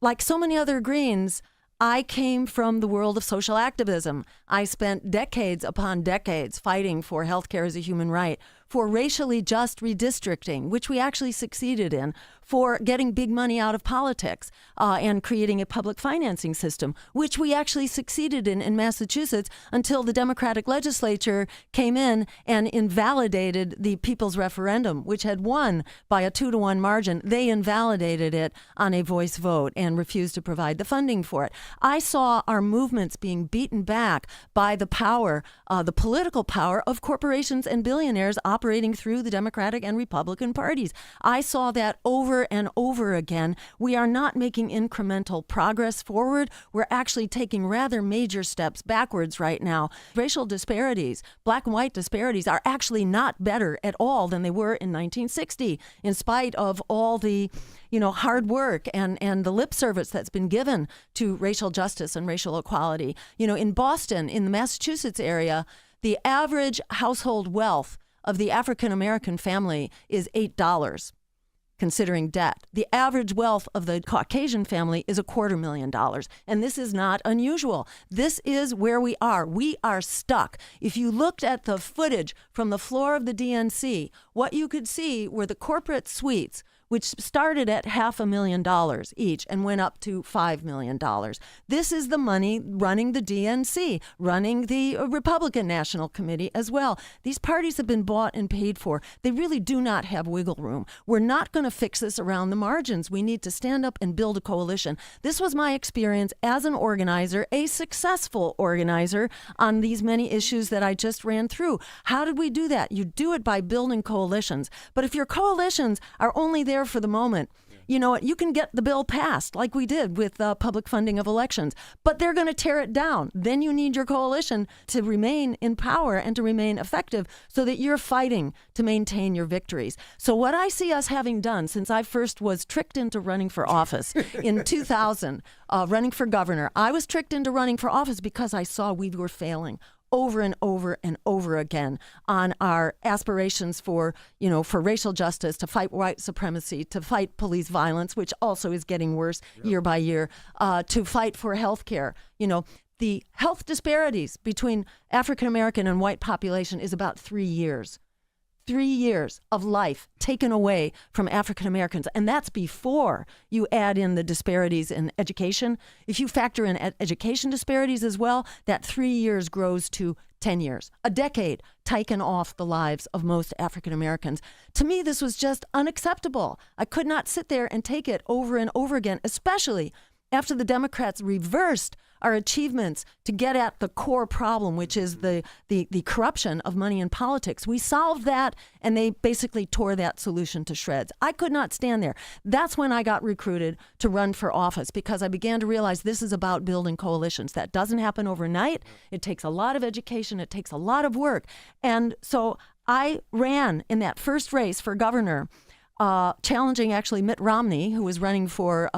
like so many other Greens, I came from the world of social activism. I spent decades upon decades fighting for healthcare as a human right, for racially just redistricting, which we actually succeeded in, for getting big money out of politics and creating a public financing system, which we actually succeeded in Massachusetts until the Democratic legislature came in and invalidated the people's referendum, which had won by a 2-to-1 margin. They invalidated it on a voice vote and refused to provide the funding for it. I saw our movements being beaten back by the power, the political power of corporations and billionaires operating through the Democratic and Republican parties. I saw that over and over again. We are not making incremental progress forward. We're actually taking rather major steps backwards right now. Racial disparities, black and white disparities, are actually not better at all than they were in 1960, in spite of all the hard work and the lip service that's been given to racial justice and racial equality. In Boston, in the Massachusetts area, the average household wealth of the African-American family is $8, considering debt. The average wealth of the Caucasian family is $250,000. And this is not unusual. This is where we are. We are stuck. If you looked at the footage from the floor of the DNC, what you could see were the corporate suites, which started at $500,000 each and went up to $5 million. This is the money running the DNC, running the Republican National Committee as well. These parties have been bought and paid for. They really do not have wiggle room. We're not going to fix this around the margins. We need to stand up and build a coalition. This was my experience as an organizer, a successful organizer on these many issues that I just ran through. How did we do that? You do it by building coalitions. But if your coalitions are only there for the moment, you can get the bill passed like we did with public funding of elections, but they're going to tear it down. Then you need your coalition to remain in power and to remain effective so that you're fighting to maintain your victories. So what I see us having done since I first was tricked into running for office in 2000, running for governor, I was tricked into running for office because I saw we were failing over and over and over again on our aspirations for racial justice, to fight white supremacy, to fight police violence, which also is getting worse year by year, to fight for health care. The health disparities between African American and white population is about 3 years. 3 years of life taken away from African Americans. And that's before you add in the disparities in education. If you factor in education disparities as well, that 3 years grows to 10 years, a decade taken off the lives of most African Americans. To me, this was just unacceptable. I could not sit there and take it over and over again, especially after the Democrats reversed our achievements to get at the core problem, which is the corruption of money in politics. We solved that, and they basically tore that solution to shreds. I could not stand there. That's when I got recruited to run for office, because I began to realize this is about building coalitions. That doesn't happen overnight. It takes a lot of education. It takes a lot of work. And so I ran in that first race for governor, challenging actually Mitt Romney, who was running for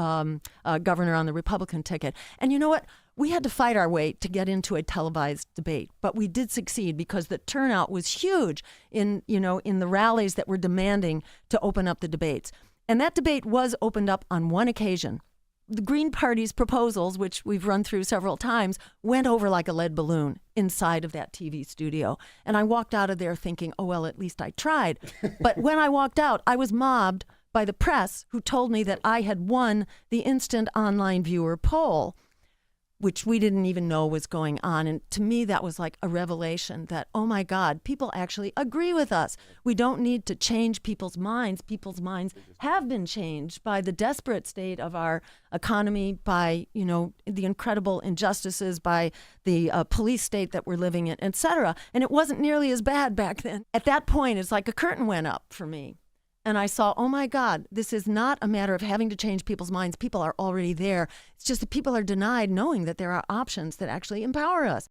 governor on the Republican ticket. And you know what? We had to fight our way to get into a televised debate, but we did succeed because the turnout was huge in the rallies that were demanding to open up the debates. And that debate was opened up on one occasion. The Green Party's proposals, which we've run through several times, went over like a lead balloon inside of that TV studio. And I walked out of there thinking, oh, well, at least I tried. But when I walked out, I was mobbed by the press, who told me that I had won the instant online viewer poll, which we didn't even know was going on. And to me, that was like a revelation that, oh my God, people actually agree with us. We don't need to change people's minds. People's minds have been changed by the desperate state of our economy, by, the incredible injustices, by the police state that we're living in, et cetera. And it wasn't nearly as bad back then. At that point, it's like a curtain went up for me. And I saw, oh my God, this is not a matter of having to change people's minds. People are already there. It's just that people are denied knowing that there are options that actually empower us.